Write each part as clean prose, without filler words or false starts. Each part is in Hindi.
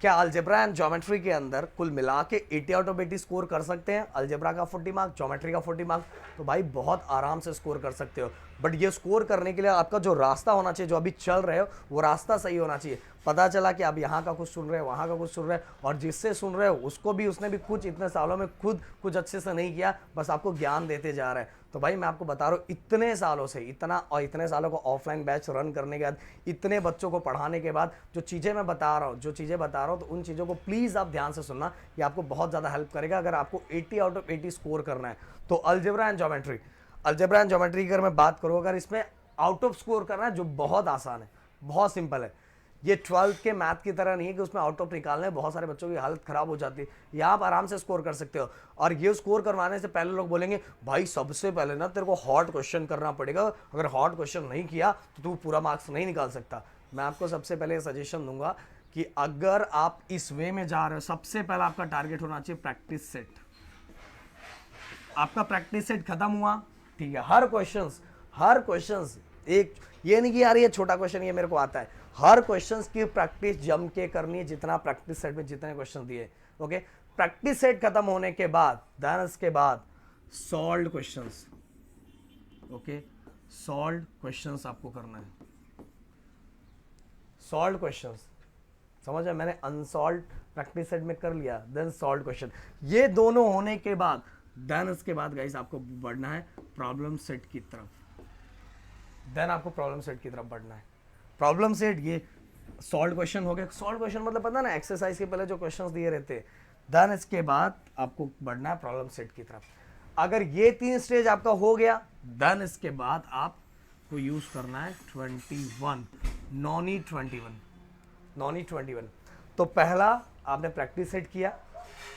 क्या अलजेब्रा एंड ज्योमेट्री के अंदर कुल मिला के 80 आउट ऑफ 80 स्कोर कर सकते हैं? अलजेब्रा का 40 मार्क्स, ज्योमेट्री का 40 मार्क्स, तो भाई बहुत आराम से स्कोर कर सकते हो। बट ये स्कोर करने के लिए आपका जो रास्ता होना चाहिए, जो अभी चल रहे हो वो रास्ता सही होना चाहिए। पता चला कि आप यहाँ का कुछ सुन रहे हो, वहाँ का कुछ सुन रहे हो, और जिससे सुन रहे हो उसको भी, उसने भी कुछ इतने सालों में खुद कुछ अच्छे से नहीं किया, बस आपको ज्ञान देते जा रहा है। तो भाई मैं आपको बता रहा हूँ, इतने सालों से इतने सालों को ऑफलाइन बैच रन करने के बाद, इतने बच्चों को पढ़ाने के बाद, जो चीज़ें मैं बता रहा हूँ, तो उन चीज़ों को प्लीज़ आप ध्यान से सुनना। ये आपको बहुत ज़्यादा हेल्प करेगा अगर आपको 80 आउट ऑफ 80 स्कोर करना है। तो अलजेब्रा एंड ज्योमेट्री की अगर मैं बात करूँ, अगर इसमें आउट ऑफ स्कोर करना है, जो बहुत आसान है, बहुत सिंपल है। ये 12th के मैथ की तरह नहीं है कि उसमें आउट ऑफ निकालना है, बहुत सारे बच्चों की हालत खराब हो जाती है। यहाँ आप आराम से स्कोर कर सकते हो। और ये स्कोर करवाने से पहले लोग बोलेंगे भाई सबसे पहले ना तेरे को हॉट क्वेश्चन करना पड़ेगा, अगर हॉट क्वेश्चन नहीं किया तो तू पूरा मार्क्स नहीं निकाल सकता। मैं आपको सबसे पहले सजेशन दूंगा कि अगर आप इस वे में जा रहे हो, सबसे पहले आपका टारगेट होना चाहिए प्रैक्टिस सेट। आपका प्रैक्टिस सेट खत्म हुआ, ठीक है, हर क्वेश्चंस एक, ये नहीं कि यार ये छोटा क्वेश्चन ये मेरे को आता है, हर क्वेश्चंस की प्रैक्टिस जम के करनी है, जितना प्रैक्टिस सेट में जितने क्वेश्चन दिए। ओके, प्रैक्टिस सेट खत्म होने के बाद देन इसके बाद solved questions. Okay, solved questions आपको करना है, सॉल्व्ड क्वेश्चंस, समझ है? मैंने अनसॉल्व प्रैक्टिस सेट में कर लिया, देन सॉल्व क्वेश्चन। ये दोनों होने के बाद देन इसके बाद गाइस आपको बढ़ना है प्रॉब्लम सेट की तरफ। देन आपको प्रॉब्लम सेट की तरफ बढ़ना है। प्रॉब्लम सेट, ये सॉल्व क्वेश्चन हो गया। सॉल्व क्वेश्चन मतलब पता ना, एक्सरसाइज के पहले जो क्वेश्चंस दिए रहते हैं। देन इसके बाद आपको बढ़ना है प्रॉब्लम सेट की तरफ। अगर ये 3 स्टेज आपका हो गया, देन इसके बाद आपको यूज करना है 21 नॉन ई 21। तो पहला आपने प्रैक्टिस सेट किया,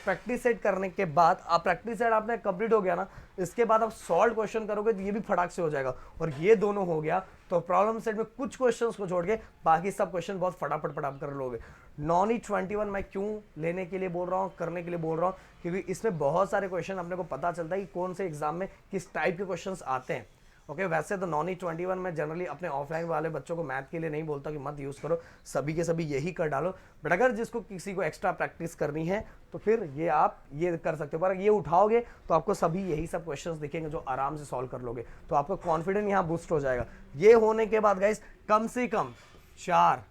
प्रैक्टिस सेट करने के बाद आप, प्रैक्टिस सेट आपने कंप्लीट हो गया ना, इसके बाद आप सॉल्व क्वेश्चन करोगे तो ये भी फटाक से हो जाएगा। और ये दोनों हो गया तो प्रॉब्लम सेट में कुछ क्वेश्चंस को छोड़ के बाकी सब क्वेश्चन बहुत फटाफट कर लोगे। नॉन ई 21 मैं क्यों लेने के लिए बोल रहा हूँ, करने के लिए बोल रहा हूँ, क्योंकि इसमें बहुत सारे क्वेश्चन अपने को पता चलता है कि कौन से एग्जाम में किस टाइप के क्वेश्चन आते हैं। ओके, वैसे तो नॉन ई 21 में जनरली अपने ऑफलाइन वाले बच्चों को मैथ के लिए नहीं बोलता कि मत यूज़ करो, सभी के सभी यही कर डालो। बट अगर जिसको किसी को एक्स्ट्रा प्रैक्टिस करनी है तो फिर ये आप ये कर सकते हो। पर ये उठाओगे तो आपको सभी यही सब क्वेश्चंस दिखेंगे जो आराम से सॉल्व कर लोगे, तो आपका कॉन्फिडेंस यहाँ बूस्ट हो जाएगा। ये होने के बाद गाइस कम से कम 4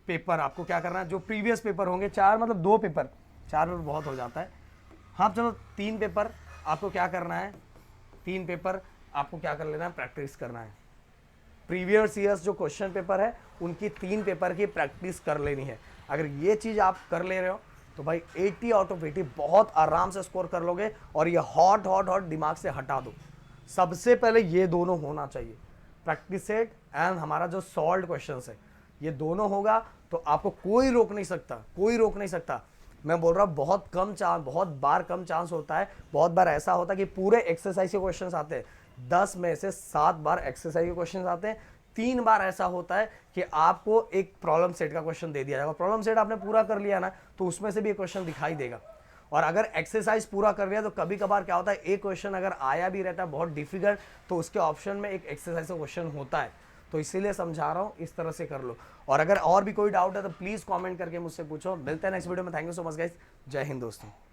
पेपर आपको क्या करना है, जो प्रीवियस पेपर होंगे, 4 मतलब 2 पेपर, 4 पेपर बहुत हो जाता है, हाँ चलो 3 पेपर आपको क्या करना है, 3 पेपर आपको क्या कर लेना है, प्रैक्टिस करना है। प्रीवियस ईयर्स जो क्वेश्चन पेपर है उनकी 3 पेपर की प्रैक्टिस कर लेनी है। अगर ये चीज आप कर ले रहे हो तो भाई 80 आउट ऑफ 80 बहुत आराम से स्कोर कर लोगे। और ये हॉट दिमाग से हटा दो। सबसे पहले ये दोनों होना चाहिए, प्रैक्टिस सेट एंड हमारा जो सॉल्व्ड क्वेश्चंस है, ये दोनों होगा तो आपको कोई रोक नहीं सकता। मैं बोल रहा हूँ बहुत बार कम चांस होता है, बहुत बार ऐसा होता है कि पूरे एक्सरसाइज के क्वेश्चंस आते हैं, 10 में से 7 बार एक्सरसाइज के क्वेश्चन आते हैं, 3 बार ऐसा होता है कि आपको एक प्रॉब्लम सेट का क्वेश्चन दे दिया जाएगा। प्रॉब्लम सेट आपने पूरा कर लिया ना तो उसमें से भी एक क्वेश्चन दिखाई देगा। और अगर एक्सरसाइज पूरा कर लिया तो कभी कभार क्या होता है, एक क्वेश्चन अगर आया भी रहता है बहुत डिफिकल्ट तो उसके ऑप्शन में एक एक्सरसाइज का क्वेश्चन होता है। तो इसीलिए समझा रहा हूँ, इस तरह से कर लो। और अगर और भी कोई डाउट है तो प्लीज कमेंट करके मुझसे पूछो। मिलते हैं नेक्स्ट वीडियो में। Thank you so much guys, जय हिंद दोस्तों।